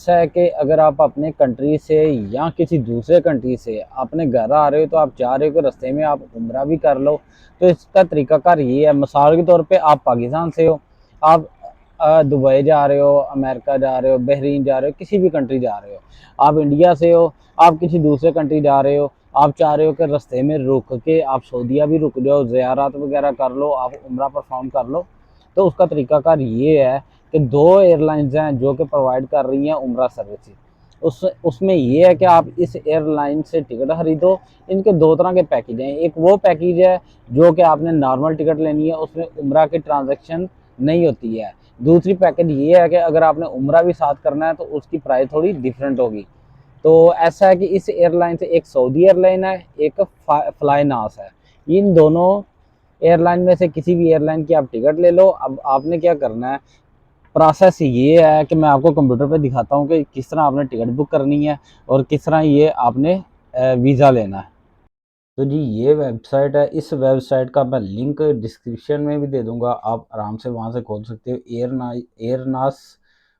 ऐसा है कि अगर आप अपने कंट्री से या किसी दूसरे कंट्री से अपने घर आ रहे हो तो आप चाह रहे हो कि रास्ते में आप उम्रा भी कर लो। तो इसका तरीकाकार ये है, मिसाल के तौर पे आप पाकिस्तान से हो, आप दुबई जा रहे हो, अमेरिका जा रहे हो, बहरीन जा रहे हो, किसी भी कंट्री जा रहे हो, आप इंडिया से हो, आप किसी दूसरे कंट्री जा रहे हो, आप चाह रहे हो कि रास्ते में रुक के आप सऊदीया भी रुक जाओ, ज़ियारत वगैरह कर लो, आप उम्रा परफॉर्म कर लो। तो उसका तरीकाकार ये है कि दो एयरलाइंस हैं जो कि प्रोवाइड कर रही हैं उम्रा सर्विसेज। उसमें ये है कि आप इस एयरलाइन से टिकट खरीदो। इनके दो तरह के पैकेज हैं। एक वो पैकेज है जो कि आपने नॉर्मल टिकट लेनी है, उसमें उम्रा की ट्रांजैक्शन नहीं होती है। दूसरी पैकेज ये है कि अगर आपने उम्रा भी साथ करना है तो उसकी प्राइस थोड़ी डिफरेंट होगी। तो ऐसा है कि इस एयरलाइन से एक सऊदी एयरलाइन है, एक फ्लाईनास है। इन दोनों एयरलाइन में से किसी भी एयरलाइन की आप टिकट ले लो। अब आपने क्या करना है, प्रोसेस ये है कि मैं आपको कंप्यूटर पे दिखाता हूँ कि किस तरह आपने टिकट बुक करनी है और किस तरह ये आपने वीज़ा लेना है। तो जी ये वेबसाइट है, इस वेबसाइट का मैं लिंक डिस्क्रिप्शन में भी दे दूंगा, आप आराम से वहाँ से खोल सकते हो। एयरनास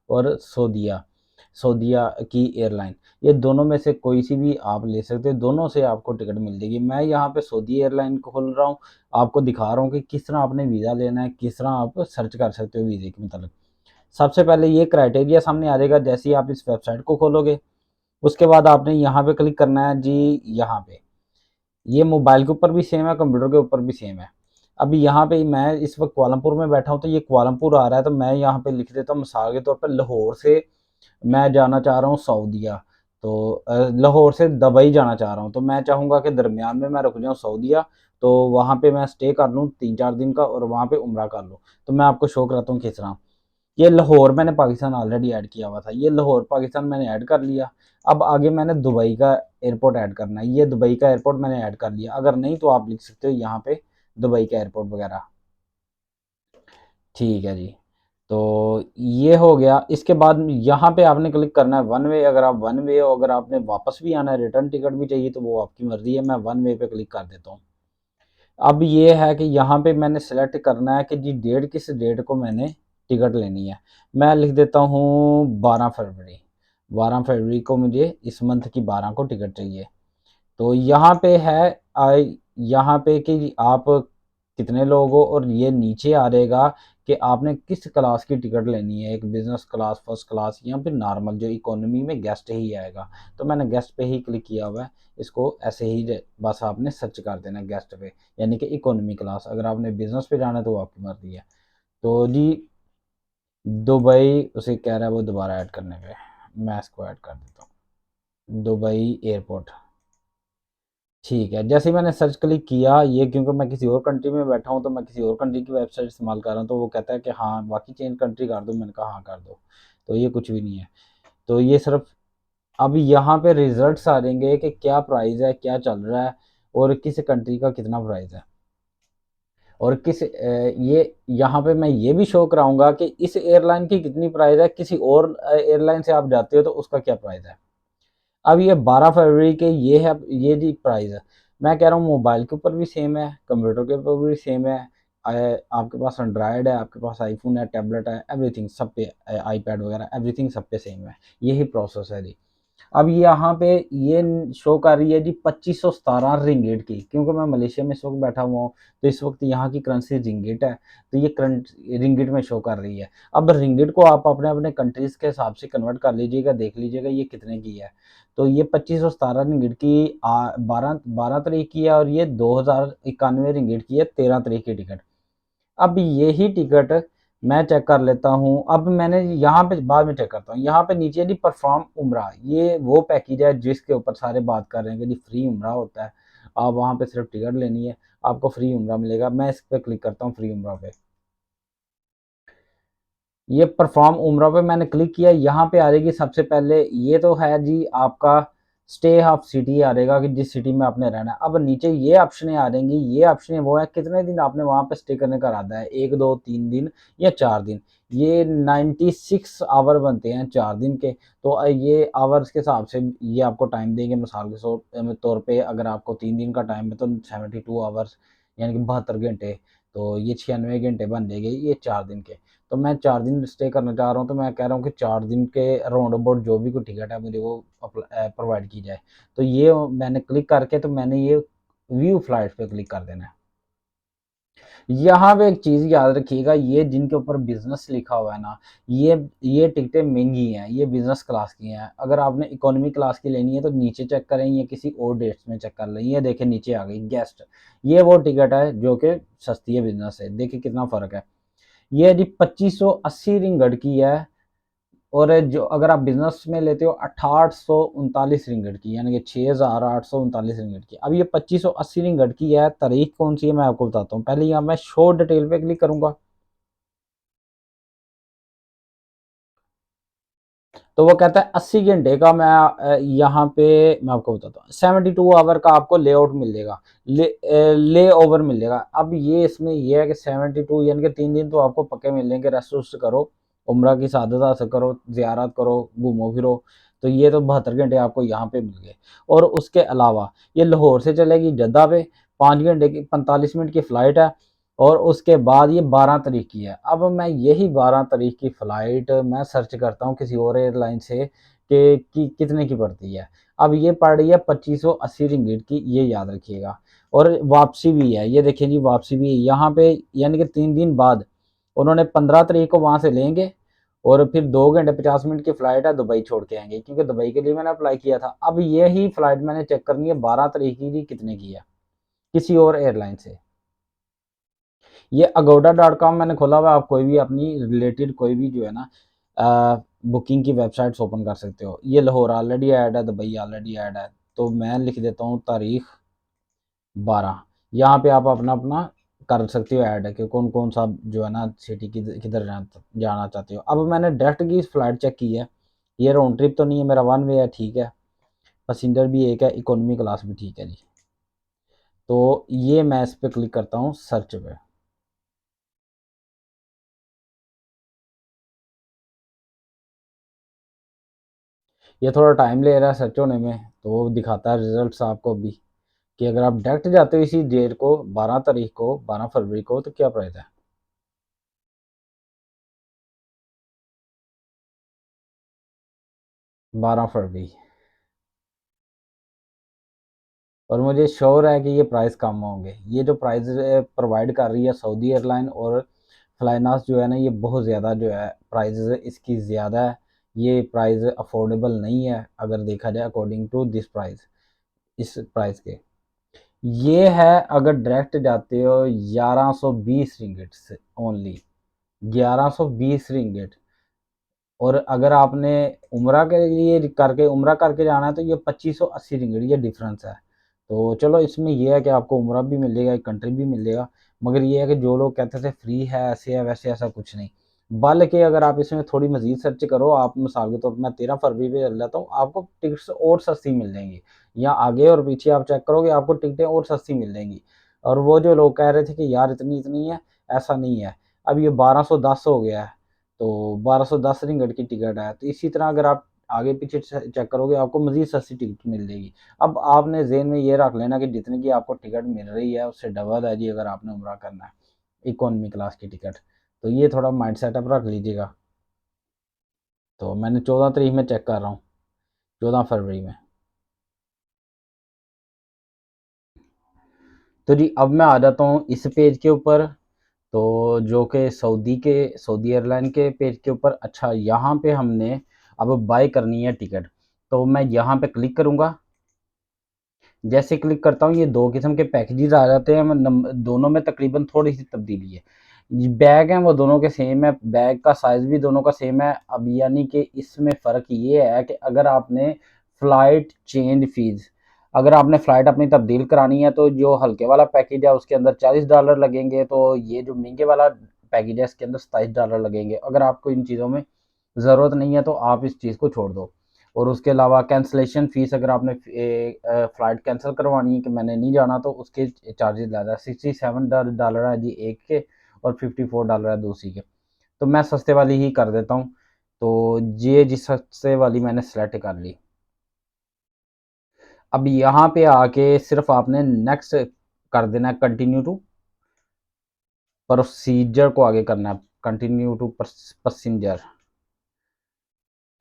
और सऊदीया सऊदीया की एयरलाइन, ये दोनों में से कोई सी भी आप ले सकते हो, दोनों से आपको टिकट मिल जाएगी। मैं यहाँ पे सऊदी एयरलाइन को खोल रहा हूँ, आपको दिखा रहा हूँ कि किस तरह आपने वीज़ा लेना है, किस तरह आप सर्च कर सकते हो वीज़े के मतलब। सबसे पहले ये क्राइटेरिया सामने आ जाएगा जैसे ही आप इस वेबसाइट को खोलोगे। उसके बाद आपने यहाँ पे क्लिक करना है जी। यहाँ पे ये मोबाइल के ऊपर भी सेम है, कंप्यूटर के ऊपर भी सेम है। अभी यहाँ पे मैं इस वक्त कुआलालंपुर में बैठा हूँ तो ये कुआलालंपुर आ रहा है, तो मैं यहाँ पे लिख देता हूँ मिसाल के तौर पर लाहौर से मैं जाना चाह रहा हूँ सऊदीया। तो लाहौर से दुबई जाना चाह रहा हूँ, तो मैं चाहूँगा कि दरमियान में मैं रुक जाऊँ सऊदीया, तो वहाँ पे मैं स्टे कर लूँ 3-4 दिन का और वहाँ पे उम्रा कर लूँ। तो मैं आपको शो कराता हूँ किस तरह। ये लाहौर मैंने पाकिस्तान ऑलरेडी ऐड किया हुआ था, ये लाहौर पाकिस्तान मैंने ऐड कर लिया। अब आगे मैंने दुबई का एयरपोर्ट ऐड करना है, ये दुबई का एयरपोर्ट मैंने ऐड कर लिया। अगर नहीं तो आप लिख सकते हो यहाँ पे दुबई का एयरपोर्ट वगैरह। ठीक है जी। तो ये हो गया। इसके बाद यहाँ पे आपने क्लिक करना है वन वे। अगर आप वन वे हो, अगर आपने वापस भी आना है, रिटर्न टिकट भी चाहिए, तो वो आपकी मर्जी है। मैं वन वे पे क्लिक कर देता हूँ। अब ये है कि यहाँ पे मैंने सेलेक्ट करना है कि जी डेट, किस डेट को मैंने टिकट लेनी है। मैं लिख देता हूँ 12 फरवरी। 12 फरवरी को मुझे इस मंथ की 12 को टिकट चाहिए। तो यहाँ पे है यहाँ पे कि आप कितने लोग हो, और ये नीचे आ रहेगा कि आपने किस क्लास की टिकट लेनी है, एक बिजनेस क्लास, फर्स्ट क्लास, या फिर नॉर्मल जो इकोनॉमी में गेस्ट ही आएगा। तो मैंने गेस्ट पे ही क्लिक किया हुआ है। इसको ऐसे ही बस आपने सर्च कर देना गेस्ट पे, यानी कि इकोनॉमी क्लास। अगर आपने बिजनेस पे जाना है तो वो आपकी मर्जी है। तो जी दुबई उसे कह रहा है वो दोबारा ऐड करने पे, मैं इसको ऐड कर देता हूँ दुबई एयरपोर्ट। ठीक है, जैसे ही मैंने सर्च क्लिक किया, ये क्योंकि मैं किसी और कंट्री में बैठा हूँ तो मैं किसी और कंट्री की वेबसाइट इस्तेमाल कर रहा हूँ, तो वो कहता है कि हाँ बाकी चेंज कंट्री कर दो। मैंने कहा हाँ कर दो। तो ये कुछ भी नहीं है। तो ये सिर्फ अब यहाँ पे रिजल्ट्स आ जाएंगे कि क्या प्राइस है, क्या चल रहा है, और किस कंट्री का कितना प्राइस है, और ये यहाँ पे मैं ये भी शो कराऊंगा कि इस एयरलाइन की कितनी प्राइस है, किसी और एयरलाइन से आप जाते हो तो उसका क्या प्राइस है। अब ये 12 फरवरी के ये है, ये जी प्राइस है। मैं कह रहा हूँ मोबाइल के ऊपर भी सेम है, कंप्यूटर के ऊपर भी सेम है। आपके पास एंड्रॉयड है, आपके पास आईफोन है, टैबलेट है, एवरीथिंग सब पे, आईपैड वगैरह एवरीथिंग सब पे सेम है। यही प्रोसेस है जी। अब यहाँ पे ये शो कर रही है जी 2517 रिंगिट की, क्योंकि मैं मलेशिया में इस वक्त बैठा हुआ हूँ, तो इस वक्त यहाँ की करेंसी रिंगिट है, तो ये करंट रिंगिट में शो कर रही है। अब रिंगिट को आप अपने अपने कंट्रीज के हिसाब से कन्वर्ट कर लीजिएगा, देख लीजिएगा ये कितने की है। तो ये 2517 रिंगिट की 12 तारीख की है, और ये 2091 रिंगिट की है 13 तारीख की टिकट। अब यही टिकट मैं चेक कर लेता हूँ। अब मैंने यहाँ पे बाद में चेक करता हूँ, यहाँ पे नीचे जी परफॉर्म उम्रा, ये वो पैकेज है जिसके ऊपर सारे बात कर रहे हैं कि जी फ्री उम्रा होता है। आप वहाँ पे सिर्फ टिकट लेनी है, आपको फ्री उम्रा मिलेगा। मैं इस पर क्लिक करता हूँ, फ्री उम्रा पे। ये परफॉर्म उम्रा पे मैंने क्लिक किया, यहाँ पे आ जाएगी सबसे पहले, ये तो है जी आपका स्टे ऑफ सिटी आ रहेगा कि जिस सिटी में आपने रहना है। अब नीचे ये ऑप्शनें आ जाएंगी, ये ऑप्शनें वो है कितने दिन आपने वहाँ पे स्टे करने का इरादा है, 1 2 3 दिन या 4 दिन। ये 96 आवर बनते हैं 4 दिन के। तो ये आवर्स के हिसाब से ये आपको टाइम देंगे। मिसाल के तौर पे अगर आपको 3 दिन का टाइम है तो 72 आवर्स, यानी कि 72 घंटे। तो ये 96 घंटे बन जाएंगे ये 4 दिन के। तो मैं 4 दिन स्टे करना चाह रहा हूँ, तो मैं कह रहा हूँ कि 4 दिन के राउंड अबाउट जो भी कोई टिकट है मुझे वो प्रोवाइड की जाए। तो ये मैंने क्लिक करके, तो मैंने ये व्यू फ्लाइट पे क्लिक कर देना है। यहाँ पे एक चीज़ याद रखिएगा, ये जिनके ऊपर बिजनेस लिखा हुआ है ना, ये टिकटें महंगी हैं, ये बिजनेस क्लास की हैं। अगर आपने इकोनॉमी क्लास की लेनी है तो नीचे चेक करें, ये किसी और डेट्स में चेक कर लें। ये देखें नीचे आ गई गेस्ट, ये वो टिकट है जो कि सस्ती है, बिजनेस है। देखिए कितना फ़र्क है। ये जी 2580 रिंगट की है, और जो अगर आप बिजनेस में लेते हो 6839 रिंगट की, यानी कि 6839 रिंगट की। अब ये 2580 रिंगट की है, तारीख कौन सी है मैं आपको बताता हूँ। पहले यहाँ मैं शो डिटेल पे क्लिक करूंगा, तो वो कहता है 80 घंटे का। मैं यहाँ पे मैं आपको बताता हूँ 72 आवर का आपको लेआउट मिल जाएगा, ले ओवर मिल जाएगा। अब ये इसमें ये है कि 72 यानी कि 3 दिन तो आपको पक्के मिल जाएंगे। रेस्ट वेस्ट करो, उम्रा की सादत हासिल करो, जियारत करो, घूमो फिरो। तो ये तो 72 घंटे आपको यहाँ पे मिल गए। और उसके अलावा ये लाहौर से चलेगी जद्दा पे, 5 घंटे की 45 मिनट की फ़्लाइट है। और उसके बाद ये 12 तारीख की है। अब मैं यही 12 तारीख की फ़्लाइट मैं सर्च करता हूँ किसी और एयरलाइन से कि कितने की पड़ती है। अब ये पड़ रही है 2580 रिंगिट की, ये याद रखिएगा। और वापसी भी है, ये देखिए जी वापसी भी है यहाँ पे, यानी कि 3 दिन बाद उन्होंने 15 तारीख को वहाँ से लेंगे, और फिर 2 घंटे 50 मिनट की फ़्लाइट है, दुबई छोड़ के आएंगे, क्योंकि दुबई के लिए मैंने अप्लाई किया था। अब यही फ़्लाइट मैंने चेक करनी है 12 तारीख की कितने की है किसी और एयरलाइन से। ये agoda.com मैंने खोला हुआ है। आप कोई भी अपनी रिलेटेड कोई भी जो है ना बुकिंग की वेबसाइट्स ओपन कर सकते हो। ये लाहौर ऑलरेडी ऐड है, दुबई ऑलरेडी ऐड है। तो मैं लिख देता हूँ तारीख 12। यहाँ पे आप अपना अपना कर सकते हो ऐड, कि कौन कौन सा जो है ना सिटी किधर जाना चाहते हो। अब मैंने डायरेक्ट की फ़्लाइट चेक की है, ये राउंड ट्रिप तो नहीं है, मेरा वन वे है, ठीक है। पैसेंजर भी एक है, इकोनॉमी क्लास भी ठीक है जी। तो ये मैं इस पर क्लिक करता हूँ सर्च पे। ये थोड़ा टाइम ले रहा है सर्च होने में, तो वो दिखाता है रिजल्ट्स आपको भी, कि अगर आप डायरेक्ट जाते हो इसी डेट को 12 तारीख को, 12 फरवरी को, तो क्या प्राइस है। 12 फरवरी। और मुझे श्योर है कि ये प्राइस कम होंगे। ये जो प्राइस प्रोवाइड कर रही है सऊदी एयरलाइन और फ्लाइनास जो है ना, ये बहुत ज़्यादा जो है प्राइस इसकी ज़्यादा है। ये प्राइस अफोर्डेबल नहीं है अगर देखा जाए अकॉर्डिंग टू दिस प्राइस, इस प्राइस के। ये है अगर डायरेक्ट जाते हो 1120 रिंगिट से ओनली, 1120 रिंगिट। और अगर आपने उम्रा करके जाना है तो ये 2580 रिंगिट, ये डिफरेंस है। तो चलो इसमें ये है कि आपको उम्रा भी मिल जाएगा, एक कंट्री भी मिल जाएगा। मगर ये है कि जो लोग कहते थे फ्री है, ऐसे है वैसे, ऐसा कुछ नहीं। बल्कि अगर आप इसमें थोड़ी मजीद सर्च करो, आप मिसाल के तौर पर मैं 13 फरवरी पे चल जाता हूँ, आपको टिकट्स और सस्ती मिल जाएंगी। या आगे और पीछे आप चेक करोगे, आपको टिकटें और सस्ती मिल जाएंगी। और वो जो लोग कह रहे थे कि यार इतनी इतनी है, ऐसा नहीं है। अब ये 1210 हो गया है, तो 1210 रिंगट की टिकट है। तो इसी तरह अगर आप आगे पीछे चेक करोगे, आपको मजीद सस्ती टिकट मिल जाएगी। अब आपने जेहन में ये रख लेना कि जितने की आपको टिकट मिल रही है उससे डबल है जी, अगर आपने उम्रा करना है इकोनॉमी क्लास की टिकट। तो ये थोड़ा माइंड सेटअप रख लीजिएगा। तो मैंने 14 तारीख में चेक कर रहा हूँ, 14 फरवरी में। तो जी अब मैं आ जाता हूँ इस पेज के ऊपर, तो जो कि सऊदी एयरलाइन के पेज के ऊपर। अच्छा, यहाँ पे हमने अब बाय करनी है टिकट, तो मैं यहाँ पे क्लिक करूँगा। जैसे क्लिक करता हूँ ये दो किस्म के पैकेजेस आ जाते हैं। दोनों में तकरीबन थोड़ी सी तब्दीली है। बैग हैं वो दोनों के सेम है, बैग का साइज़ भी दोनों का सेम है। अब यानी कि इसमें फ़र्क ये है कि अगर आपने फ़्लाइट चेंज फ़ीस, अगर आपने फ़्लाइट अपनी तब्दील करानी है तो जो हल्के वाला पैकेज है उसके अंदर $40 लगेंगे। तो ये जो महंगे वाला पैकेज है इसके अंदर $27 लगेंगे। अगर आपको इन चीज़ों में ज़रूरत नहीं है तो आप इस चीज़ को छोड़ दो। और उसके अलावा कैंसलेशन फ़ीस, अगर आपने फ़्लाइट कैंसिल करवानी है कि मैंने नहीं जाना, तो उसके चार्जेस ज़्यादा है। $67 है जी एक के, और $54 है दूसरी के। तो मैं सस्ते वाली ही कर देता हूँ। तो ये जी सस्ते वाली मैंने सेलेक्ट कर ली। अब यहाँ पे आके सिर्फ आपने नेक्स्ट कर देना है, कंटिन्यू टू। प्रोसीजर को आगे करना है, कंटिन्यू टू पैसेंजर।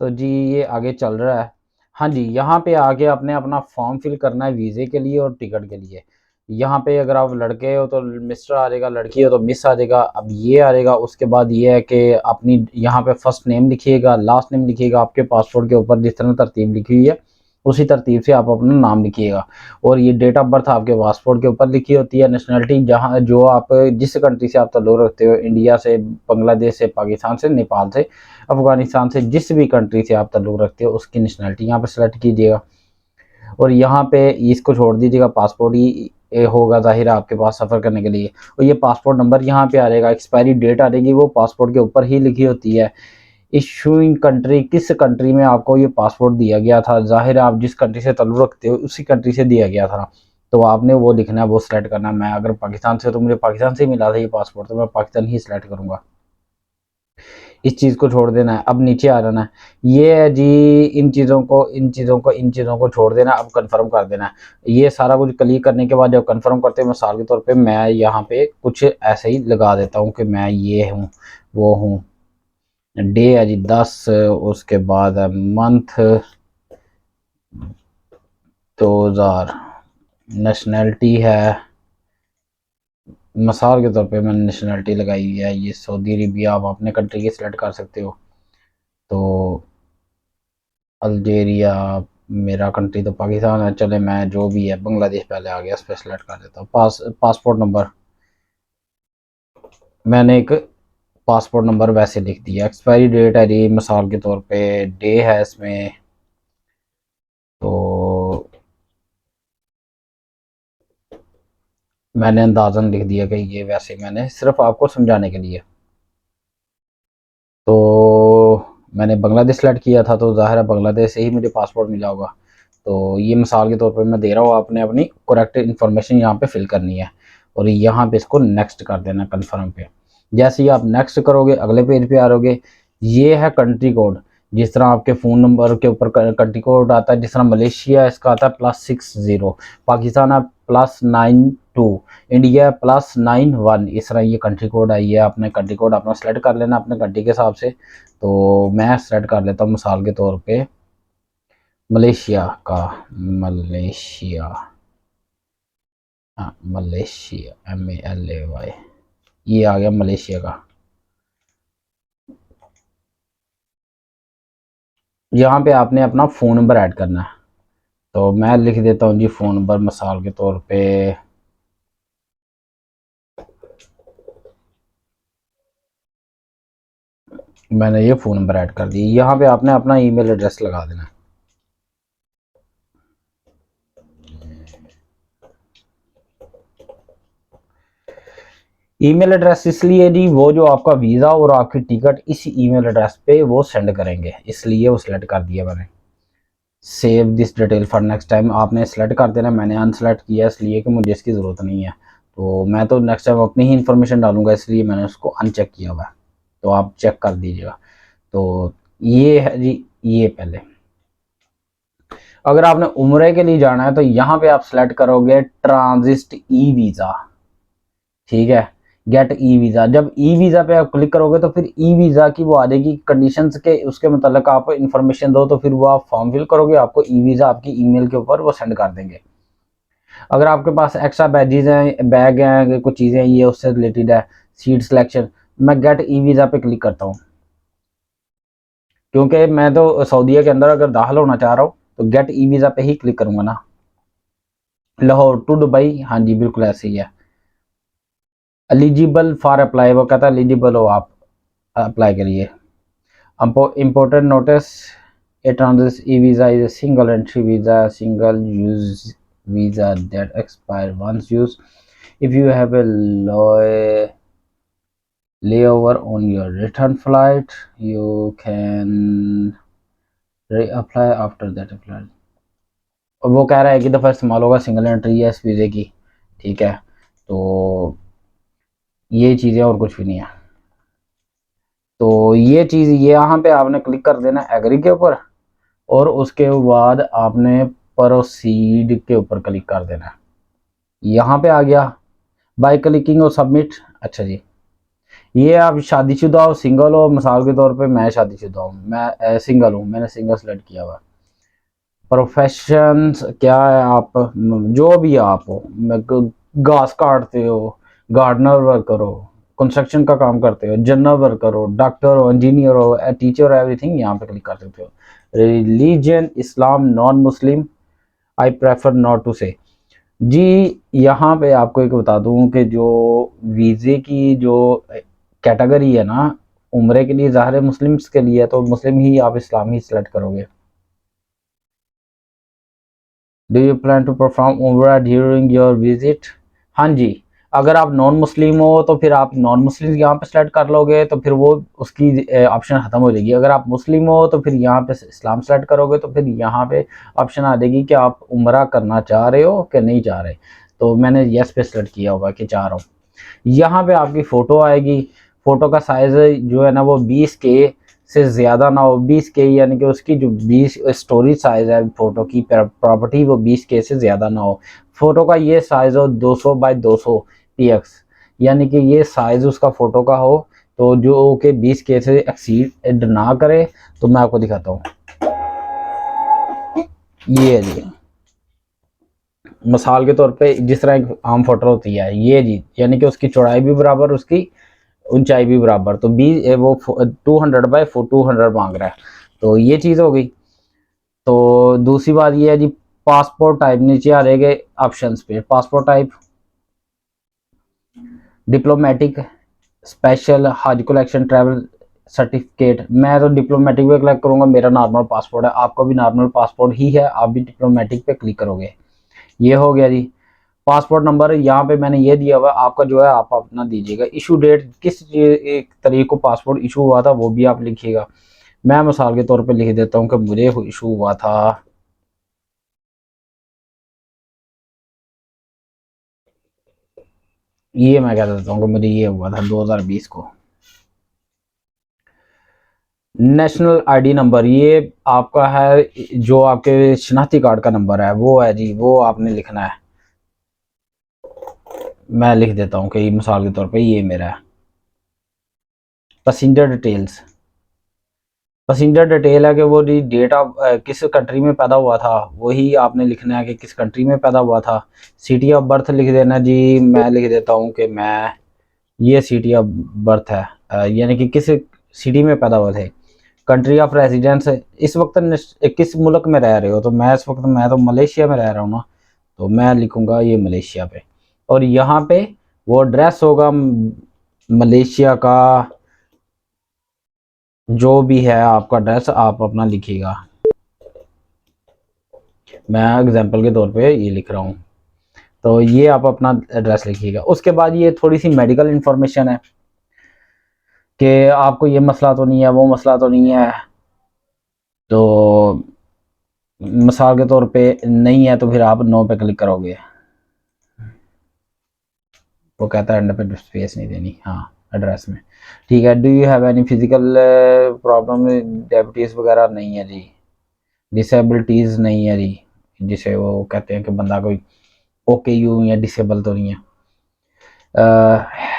तो जी ये आगे चल रहा है। हाँ जी, यहाँ पे आके आपने अपना फॉर्म फिल करना है वीज़े के लिए और टिकट के लिए। यहाँ पे अगर आप लड़के हो तो मिस्टर आ जाएगा, लड़की हो तो मिस आ जाएगा। अब ये आ जाएगा, उसके बाद ये है कि अपनी यहाँ पे फर्स्ट नेम लिखिएगा, लास्ट नेम लिखिएगा, आपके पासपोर्ट के ऊपर जिस तरह तरतीब लिखी हुई है उसी तरतीब से आप अपना नाम लिखिएगा। और ये डेट ऑफ बर्थ आपके पासपोर्ट के ऊपर लिखी होती है। नेशनलिटी जहाँ जो आप जिस कंट्री से आप ताल्लुक़ रखते हो, इंडिया से, बांग्लादेश से, पाकिस्तान से, नेपाल से, अफगानिस्तान से, जिस भी कंट्री से आप ताल्लुक़ रखते हो उसकी नेशनलिटी यहाँ पे सेलेक्ट कीजिएगा। और यहाँ पे इसको छोड़ दीजिएगा, पासपोर्ट ही होगा ज़ाहिर है आपके पास सफ़र करने के लिए। और ये पासपोर्ट नंबर यहाँ पे आ जाएगा, एक्सपायरी डेट आ जाएगी, वो पासपोर्ट के ऊपर ही लिखी होती है। इशूइंग कंट्री, किस कंट्री में आपको ये पासपोर्ट दिया गया था, ज़ाहिर है आप जिस कंट्री से ताल्लुक़ रखते हो उसी कंट्री से दिया गया था, तो आपने वो लिखना है, वो सिलेक्ट करना है। मैं अगर पाकिस्तान से, तो मुझे पाकिस्तान से ही मिला था ये पासपोर्ट, तो मैं पाकिस्तान ही सिलेक्ट करूँगा। इस चीज़ को छोड़ देना है। अब नीचे आ जाना है, ये है जी इन चीज़ों को छोड़ देना, अब कंफर्म कर देना है। ये सारा कुछ क्लिक करने के बाद जब कंफर्म करते हैं, मिसाल के तौर पे मैं यहाँ पे कुछ ऐसे ही लगा देता हूँ कि मैं ये हूँ, वो हूँ। डे है जी 10, उसके बाद है मंथ 2000, नेशनैलिटी है, मिसाल के तौर पे मैंने नेशनैलिटी लगाई हुई है ये सऊदी अरेबिया। आप अपने कंट्री की सिलेक्ट कर सकते हो। तो अल्जेरिया, मेरा कंट्री तो पाकिस्तान है, चले मैं जो भी है, बांग्लादेश पहले आ गया, इस पर सेलेक्ट कर देता हूँ। पासपोर्ट नंबर, मैंने एक पासपोर्ट नंबर वैसे लिख दिया। एक्सपायरी डेट है जी मिसाल के तौर पे डे है इसमें, तो मैंने अंदाज़न लिख दिया कि ये वैसे, मैंने सिर्फ आपको समझाने के लिए। तो मैंने बांग्लादेश सेलेक्ट किया था, तो ज़ाहिर है बांग्लादेश से ही मुझे पासपोर्ट मिला होगा। तो ये मिसाल के तौर पे मैं दे रहा हूँ, आपने अपनी करेक्ट इन्फॉर्मेशन यहाँ पे फिल करनी है और यहाँ पे इसको नेक्स्ट कर देना कन्फर्म पे। जैसे ही आप नेक्स्ट करोगे अगले पेज पे आ रहोगे। ये है कंट्री कोड, जिस तरह आपके फ़ोन नंबर के ऊपर कंट्री कोड आता है, जिस तरह मलेशिया इसका आता है +60, पाकिस्तान है +92, इंडिया +91, इस तरह ये कंट्री कोड आई है। आपने कंट्री कोड अपना सेलेक्ट कर लेना अपने कंट्री के हिसाब से। तो मैं सेलेक्ट कर लेता हूँ मिसाल के तौर पे मलेशिया का, मलेशिया, हाँ मलेशिया, MALAY, ये आ गया मलेशिया का। यहाँ पे आपने अपना फ़ोन नंबर ऐड करना है, तो मैं लिख देता हूँ जी फ़ोन नंबर मिसाल के तौर पे, मैंने ये फ़ोन नंबर ऐड कर दिया। यहाँ पे आपने अपना ईमेल एड्रेस लगा देना है। ईमेल एड्रेस इसलिए जी, वो जो आपका वीज़ा और आपकी टिकट इस ईमेल एड्रेस पे वो सेंड करेंगे, इसलिए वो सिलेक्ट कर दिया मैंने। Save this detail for next time, आपने सेलेक्ट कर देना। मैंने अनसेलेक्ट किया इसलिए कि मुझे इसकी ज़रूरत नहीं है, तो मैं तो नेक्स्ट टाइम अपनी ही इन्फॉर्मेशन डालूंगा, इसलिए मैंने उसको अनचेक किया हुआ है, तो आप चेक कर दीजिएगा। तो ये है जी, ये पहले अगर आपने उम्रे के लिए जाना है तो यहाँ पे आप सेलेक्ट करोगे ट्रांजिट ई वीज़ा, ठीक है, गेट ई वीज़ा। जब ई वीज़ा पे आप क्लिक करोगे तो फिर ई वीज़ा की वो आ जाएगी कंडीशंस के, उसके मतलब आप इन्फॉर्मेशन दो, तो फिर वो आप फॉर्म फिल करोगे, आपको ई वीज़ा आपकी ईमेल के ऊपर वो सेंड कर देंगे। अगर आपके पास एक्स्ट्रा बैजेज हैं, बैग हैं, कुछ चीज़ें ये उससे रिलेटेड है, सीट सिलेक्शन, मैं गेट ई वीज़ा पे क्लिक करता हूँ, क्योंकि मैं तो सऊदीया के अंदर अगर दाखिल होना चाह रहा हूँ तो गेट ई वीज़ा पे ही क्लिक करूँगा ना। लाहौर टू दुबई, हाँ जी बिल्कुल ऐसे ही है। एलिजिबल फॉर अप्लाई, वो कहता है एलिजिबल हो आप अप्लाई के लिए। Important notice: a transit e-visa is a single entry visa, single use visa that expires once used. If you have a layover on your return flight, you can reapply after that flight. और वो कह रहा है कि दफ़ा इस्तेमाल होगा, single entry है इस वीज़े की, ठीक है। तो ये चीज़ें और कुछ भी नहीं है। तो ये चीज़, ये यहाँ पे आपने क्लिक कर देना एग्री के ऊपर, और उसके बाद आपने प्रोसीड के ऊपर क्लिक कर देना है। यहाँ पे आ गया बाय क्लिकिंग और सबमिट। अच्छा जी, ये आप शादीशुदा हो, सिंगल हो, मिसाल के तौर पे मैं शादीशुदा हूँ, मैं सिंगल हूँ, मैंने सिंगल सेलेक्ट किया हुआ। प्रोफेशन क्या है, आप जो भी आप हो, घास काटते हो, गार्डनर वर्कर हो, कंस्ट्रक्शन का काम करते हो, जनरल वर्कर हो, डॉक्टर हो, इंजीनियर हो, टीचर, एवरीथिंग यहाँ पे क्लिक कर सकते हो। Religion Islam, non Muslim, I prefer not to say. जी, यहाँ पे आपको एक बता दूं कि जो वीज़े की जो कैटेगरी है ना, उम्रे के लिए ज़ाहिर है मुस्लिम्स के लिए है, तो मुस्लिम ही आप इस्लाम ही सिलेक्ट करोगे। Do you plan to perform umrah during your visit? हाँ जी, अगर आप नॉन मुस्लिम हो तो फिर आप नॉन मुस्लिम यहाँ पे सेलेक्ट कर लोगे, तो फिर वो उसकी ऑप्शन ख़त्म हो जाएगी। अगर आप मुस्लिम हो तो फिर यहाँ पे इस्लाम सेलेक्ट करोगे, तो फिर यहाँ पे ऑप्शन आ जाएगी कि आप उम्रा करना चाह रहे हो कि नहीं चाह रहे। तो मैंने येस पे सेलेक्ट किया होगा कि चाह रहा हूँ। यहाँ पे आपकी फ़ोटो आएगी, फ़ोटो का साइज़ जो है ना वो 20K से ज़्यादा ना हो। 20K यानी कि उसकी जो 20 स्टोरेज साइज़ है फ़ोटो की प्रॉपर्टी, वो 20K से ज़्यादा ना हो। फ़ोटो का ये साइज़ हो 200 बाई 200 px, यानी कि ये साइज़ उसका फ़ोटो का हो, तो जो कि 20K से एक्सीड ना करे। तो मैं आपको दिखाता हूँ, ये है जी, मिसाल के तौर पे जिस तरह एक आम फ़ोटो होती है ये जी, यानी कि उसकी चौड़ाई भी बराबर, उसकी ऊंचाई भी बराबर, तो वो 200 बाई 200 मांग रहा है। तो ये चीज़ हो गई। तो दूसरी बात ये है जी, पासपोर्ट टाइप नीचे आ जाएगा ऑप्शंस पे। पासपोर्ट टाइप डिप्लोमेटिक, स्पेशल, हज कलेक्शन, ट्रैवल सर्टिफिकेट। मैं तो डिप्लोमेटिक पे क्लिक करूंगा, मेरा नॉर्मल पासपोर्ट है, आपका भी नॉर्मल पासपोर्ट ही है, आप भी डिप्लोमेटिक पे क्लिक करोगे। ये हो गया जी। पासपोर्ट नंबर यहाँ पे मैंने ये दिया हुआ, आपका जो है आप अपना दीजिएगा। इशू डेट, किस एक तारीख को पासपोर्ट इशू हुआ था वो भी आप लिखिएगा। मैं मिसाल के तौर पे लिख देता हूँ कि मुझे इशू हुआ था, ये मैं कह देता हूँ कि मुझे ये हुआ था 2020 को। नेशनल आईडी नंबर, ये आपका है जो आपके शनाख्ती कार्ड का नंबर है, वो है जी, वो आपने लिखना है। मैं लिख देता हूँ कि मिसाल के तौर पे ये मेरा है। पैसेंजर डिटेल्स, पैसेंजर डिटेल है कि वो डेट ऑफ किस कंट्री में पैदा हुआ था, वही आपने लिखना है कि किस कंट्री में पैदा हुआ था। सिटी ऑफ बर्थ लिख देना जी, मैं लिख देता हूँ कि मैं, ये सिटी ऑफ बर्थ है, यानी कि किस सिटी में पैदा हुए थे। कंट्री ऑफ रेजिडेंस, इस वक्त किस मुल्क में रह रहे हो, तो मैं इस वक्त, मैं तो मलेशिया में रह रहा हूँ ना, तो मैं लिखूँगा ये मलेशिया पे। और यहाँ पे वो एड्रेस होगा मलेशिया का, जो भी है आपका एड्रेस आप अपना लिखिएगा। मैं एग्जांपल के तौर पे ये लिख रहा हूँ, तो ये आप अपना एड्रेस लिखिएगा। उसके बाद ये थोड़ी सी मेडिकल इंफॉर्मेशन है कि आपको ये मसला तो नहीं है, वो मसला तो नहीं है। तो मिसाल के तौर पे नहीं है तो फिर आप नो पे क्लिक करोगे। वो कहता है एंड पे स्पेस नहीं देनी, हाँ एड्रेस में। ठीक है, do you have any physical problem, diabetes वगैरह नहीं है जी, डिसेबिलिटीज़ नहीं है जी, जिसे वो कहते हैं कि बंदा कोई ओके यू या डिसेबल तो नहीं है।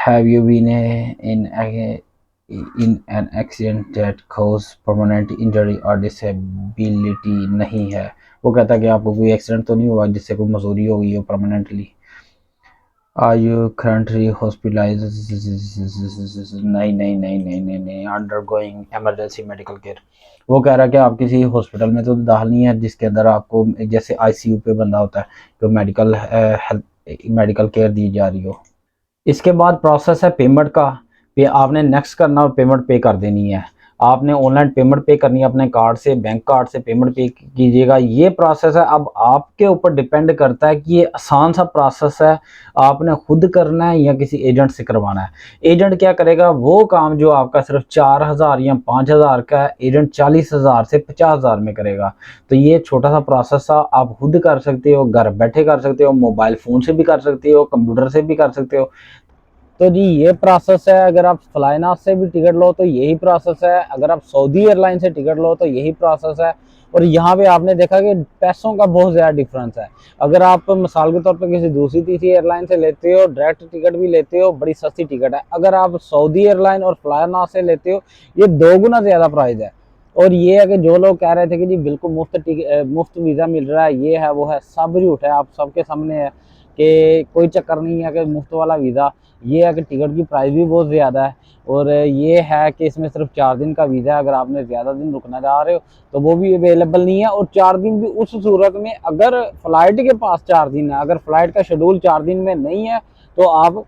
Have you been in an accident that cause permanent injury or disability, नहीं है। वो कहता है कि आपको कोई एक्सीडेंट तो नहीं हुआ जिससे कोई मजूरी हो गई हो permanently. Are you currently hospitalize, नहीं नहीं नहीं नहीं नहीं नहीं, undergoing emergency medical care. वो कह रहा है कि आप किसी हॉस्पिटल में तो दाखिल नहीं है जिसके अंदर आपको जैसे आईसीयू पे बंदा होता है, तो मेडिकल हेल्थ मेडिकल केयर दी जा रही हो। इसके बाद प्रोसेस है पेमेंट का। पे आपने नेक्स्ट करना और पेमेंट पे कर देनी है। आपने ऑनलाइन पेमेंट पे करनी है अपने कार्ड से, बैंक कार्ड से पेमेंट पे कीजिएगा। ये प्रोसेस है, अब आपके ऊपर डिपेंड करता है कि ये आसान सा प्रोसेस है, आपने खुद करना है या किसी एजेंट से करवाना है। एजेंट क्या करेगा, वो काम जो आपका सिर्फ 4,000 या 5,000 का है, एजेंट 40,000 से 50,000 में करेगा। तो ये छोटा सा प्रोसेस है, आप खुद कर सकते हो, घर बैठे कर सकते हो, मोबाइल फ़ोन से भी कर सकते हो, कंप्यूटर से भी कर सकते हो। तो जी ये प्रोसेस है। अगर आप फ्लाइनास से भी टिकट लो तो यही प्रोसेस है, अगर आप सऊदी एयरलाइन से टिकट लो तो यही प्रोसेस है। और यहाँ पे आपने देखा कि पैसों का बहुत ज़्यादा डिफरेंस है। अगर आप मिसाल के तौर पे किसी दूसरी तीसरी एयरलाइन से लेते हो, डायरेक्ट टिकट भी लेते हो, बड़ी सस्ती टिकट है। अगर आप सऊदी एयरलाइन और फ्लायना से लेते हो, ये 2 गुना ज़्यादा प्राइस है। और ये है कि जो लोग कह रहे थे कि जी बिल्कुल मुफ्त वीज़ा मिल रहा है, ये है वो है, सब झूठ है। आप सबके सामने है कि कोई चक्कर नहीं है कि मुफ्त वाला वीज़ा। ये है कि टिकट की प्राइस भी बहुत ज़्यादा है, और ये है कि इसमें सिर्फ 4 दिन का वीज़ा है। अगर आपने ज़्यादा दिन रुकना चाह रहे हो तो वो भी अवेलेबल नहीं है। और 4 दिन भी उस सूरत में अगर फ्लाइट के पास 4 दिन है, अगर फ्लाइट का शेड्यूल 4 दिन में नहीं है तो आप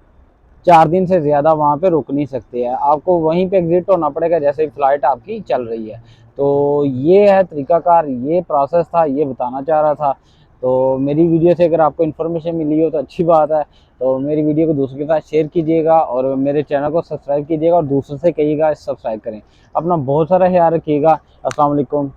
4 दिन से ज़्यादा वहाँ पे रुक नहीं सकते हैं। आपको वहीं पे एग्जिट होना पड़ेगा जैसे ही फ्लाइट आपकी चल रही है। तो ये है तरीकाकार, ये प्रोसेस था, ये बताना चाह रहा था। तो मेरी वीडियो से अगर आपको इन्फॉर्मेशन मिली हो तो अच्छी बात है। तो मेरी वीडियो को दूसरों के साथ शेयर कीजिएगा और मेरे चैनल को सब्सक्राइब कीजिएगा और दूसरों से कहिएगा सब्सक्राइब करें। अपना बहुत सारा ख्याल रखिएगा। अस्सलाम वालेकुम।